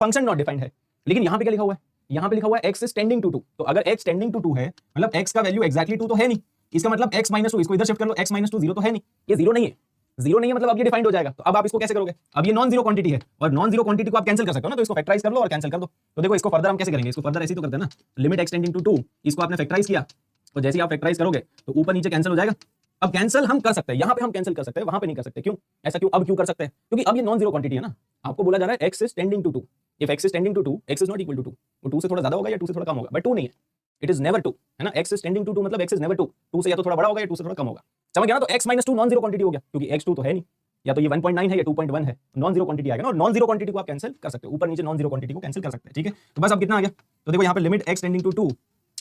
Function not defined है। लेकिन यहाँ पे क्या लिखा हुआ है, यहाँ पे लिखा हुआ है x इज टेंडिंग टू 2। तो अगर x टेंडिंग टू 2 है मतलब x का वैल्यू एक्जैक्टली 2 तो है नहीं, इसका मतलब x माइनस 2, इसको इधर शिफ्ट कर लो, x माइनस 2 जीरो तो है नहीं, ये जीरो नहीं है, जीरो नहीं है मतलब अब ये डिफाइंड हो जाएगा। तो अब आप इसको कैसे करोगे, अब ये नॉन जीरो क्वांटिटी है और नॉन जीरो क्वांटिटी को आप कैंसिल कर सकते हो ना, तो इसको फैक्टराइज कर लो और कैंसिल कर दो। तो देखो इसको फर्दर हम कैसे करेंगे, इसको फर्दर ऐसे ही तो करते हैं ना, लिमिट x टेंडिंग टू 2, इसको आपने फैक्टराइज किया तो जैसे ही आप फैक्टराइज करोगे तो ऊपर नीचे कैंसिल हो जाएगा। अब कैंसिल हम कर सकते हैं, यहाँ पे हम कैंसिल कर सकते हैं, वहां पे नहीं कर सकते। क्यों ऐसा, क्यों अब क्यों कर सकते हैं, क्योंकि अब ये नॉन जीरो क्वांटिटी है ना, आपको बोला जा रहा है x is tending to 2, if x is tending to 2 x is not equal to 2, वो 2 से थोड़ा ज्यादा होगा या 2 से थोड़ा कम होगा, बट 2 नहीं है, इट इज नेवर 2 है ना, x इज टेंडिंग टू 2 मतलब x इज नेवर 2, 2 से या तो थोड़ा बड़ा होगा या 2 से थोड़ा कम होगा, समझ गया ना। तो x minus 2 non zero quantity हो गया, क्योंकि x2 तो है नहीं, या तो ये 1.9 है या 2.1 है, नॉन जीरो क्वांटिटी आएगा ना, और नॉन जीरो क्वांटिटी को आप कैंसिल कर सकते हो, ऊपर नीचे नॉन जीरो क्वांटिटी को कैंसिल कर सकते हैं, ठीक है। तो बस अब कितना आ गया, तो देखो यहाँ पे लिमिट x टेंडिंग टू 2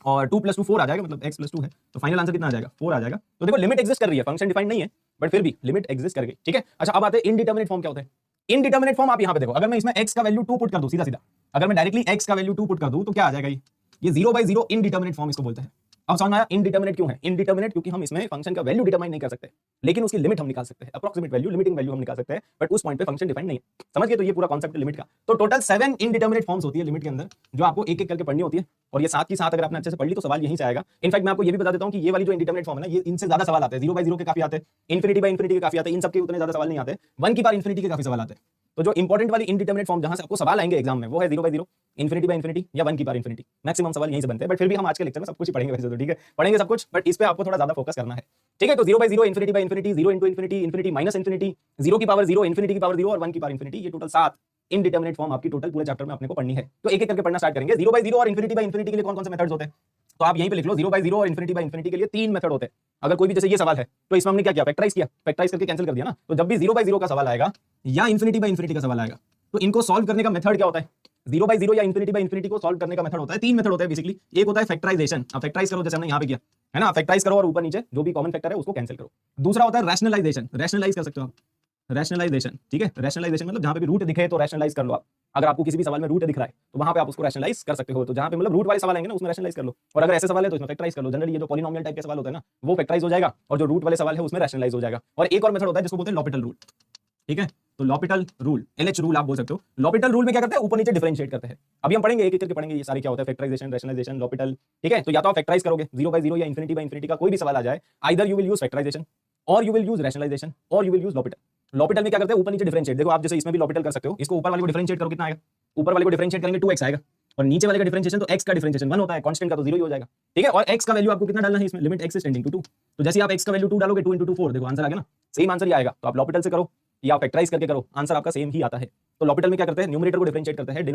और 2 + 2 4 आ जाएगा, मतलब x + 2 है, तो फाइनल आंसर कितना आ जाएगा, 4 आ जाएगा। तो देखो लिमिट एग्जिस्ट कर रही है, फंक्शन डिफाइंड नहीं है बट फिर भी लिमिट एग्जिस्ट कर गई, ठीक है। अच्छा अब आते हैं इनडिटरमिनेट फॉर्म क्या होता है। इनडिटरमिनेट फॉर्म आप यहाँ पे देखो, अगर मैं इसमें x का वैल्यू 2 पुट कर दूं, सीधा सीधा अगर मैं डायरेक्टली x का वैल्यू 2 पुट कर दूं तो क्या आ जाएगा, ये 0/0 इनडिटरमिनेट फॉर्म इसको बोलते हैं। अब समझ में आया इनडिटरमिनेट क्यों है, इनडिटरमिनेट क्योंकि हम इसमें फंक्शन का वैल्यू डिटरमाइन नहीं कर सकते, लेकिन उसकी लिमिट हम निकाल सकते हैं, अप्रोक्सीमेट वैल्यू, लिमिटिंग वैल्यू हम निकाल सकते हैं, बट उस पॉइंट पे फंक्शन डिफाइंड नहीं है, समझ गए। तो ये पूरा कॉन्सेप्ट लिमिट का। तो टोटल 7 इनडिटरमिनेट फॉर्म्स होती है लिमिट के अंदर, जो आपको एक एक करके पढ़नी होती है, और ये साथ ही साथ अगर आपने अच्छे से पढ़ ली तो सवाल यहीं से आएगा। इनफैक्ट मैं आपको ये भी बता देता हूं कि ये वाली जो इनडिटरमिनेट फॉर्म है ना, ये इनसे ज्यादा सवाल आते हैं, 0/0 के काफी आते हैं, इनफिनिटी/इनफिनिटी के काफी आते हैं, इन सब के उतने ज्यादा सवाल नहीं आते, 1 की पावर इनफिनिटी के काफी सवाल आते हैं। तो जो इंपॉर्टेंट वाली इनडिटरमिनेट फॉर्म जहां से आपको सवाल आएंगे एग्जाम में, वो है 0/0, इनफिनिटी/इनफिनिटी या 1 की पावर इनफिनिटी, मैक्सिमम सवाल यहीं से बनते हैं। बट फिर भी हम आज के लेक्चर में सब कुछ ही पढ़ेंगे वैसे तो, ठीक है, पढ़ेंगे सब कुछ, बट इस पे आपको थोड़ा ज्यादा फोकस करना है, ठीक है। तो 0/0, इनफिनिटी/इनफिनिटी, 0 × इनफिनिटी, इनफिनिटी माइनस इनफिनिटी, 0 की पावर 0, इनफिनिटी की पावर 0 और 1 की पावर इनफिनिटी, ये टोटल 7 इनडिटरमिनेट फॉर्म आपकी टोटल पूरे चैप्टर में अपने को पढ़नी है। तो एक एक करके पढ़ना स्टार्ट करेंगे। 0/0 और इनफिनिटी/इनफिनिटी के लिए कौन कौन से मेथड्स होते हैं, तो आप यहीं पे लिख लो, 0/0 और इनफिनिटी/इनफिनिटी के लिए 3 मेथड होते हैं। अगर कोई भी जैसे ये सवाल है तो इसमें हमने क्या किया, फैक्टराइज किया, फैक्टराइज करके कैंसिल कर दिया ना। तो जब भी 0/0 का सवाल आएगा या इनफिनिटी/इनफिनिटी का सवाल आएगा तो इनको सॉल्व करने का मेथड क्या होता है, 0/0 या इनफिनिटी/इनफिनिटी को सॉल्व करने का मेथड होता है, 3 मेथड होते हैं बेसिकली। एक होता है फैक्टराइजेशन, आप फैक्टराइज करो जैसे हमने यहाँ पे किया है ना, फैक्टराइज करो और ऊपर नीचे जो भी कॉमन फैक्टर है उसको कैंसिल करो। दूसरा होता है रैशनलाइजेशन, रैशनलाइज कर सकते हो आप, रैशनलाइजेशन, ठीक है। रैशनलाइजेशन मतलब जहां पे भी रूट दिखे तो रैशनलाइज कर लो आप, अगर आपको किसी भी सवाल में रूट दिख रहा है तो वहां पे आप उसको रैशनलाइज कर सकते हो। तो जहां पे मतलब रूट वाले सवाल आएंगे ना उसमें रैशनलाइज कर लो, और अगर ऐसे सवाल है तो इसमें फैक्टराइज कर लो। जनरली ये जो पॉलिनोमियल टाइप के सवाल होते हैं ना वो फैक्टराइज हो जाएगा, और जो रूट वाले सवाल है उसमें रैशनलाइज हो जाएगा। और एक और मेथड होता है जिसको बोलते हैं लॉपिटल रूल, ठीक है। तो लॉपिटल रूल, LH रूल आप बोल सकते हो। लॉपिटल रूल में क्या करते हैं, ऊपर नीचे डिफरेंशिएट करते हैं। अभी हम पढ़ेंगे एक एक करके पढ़ेंगे ये सारे क्या होता है, फैक्टराइजेशन, रैशनलाइजेशन, लॉपिटल, ठीक है। तो या तो आप फैक्टराइज करोगे 0/0 या इनफिनिटी/इनफिनिटी का कोई भी सवाल आ जाए, either you will use factorisation or you will use rationalisation or you will use L'Hopital. L'Hopital में क्या करते हैं, ऊपर नीचे डिफरेंशिएट। देखो आप जैसे इसमें भी लॉपिटल कर सकते हो, इसको ऊपर वाले को डिफरेंशिएट करो कितना आएगा, ऊपर वाले को डिफरेंशिएट करेंगे 2x आएगा, और नीचे वाले का डिफरेंशिएशन तो x का डिफरेंशिएशन 1 होता है, कांस्टेंट का तो 0 ही हो जाएगा, ठीक है। और x का वैल्यू आपको कितना डालना है इसमें, limit x is tending to 2, तो जैसे आप x का वैल्यू 2 डालोगे 2 × 2 4, देखो आंसर आ गया ना, सेम आंसर ही आएगा। तो आप लॉपिटल से करो या फैक्टराइज करके करो, आंसर आपका सेम ही आता है। तो लॉपिटल में क्या करते हैं, न्यूमरेटर को डिफरेंशिएट करते हैं,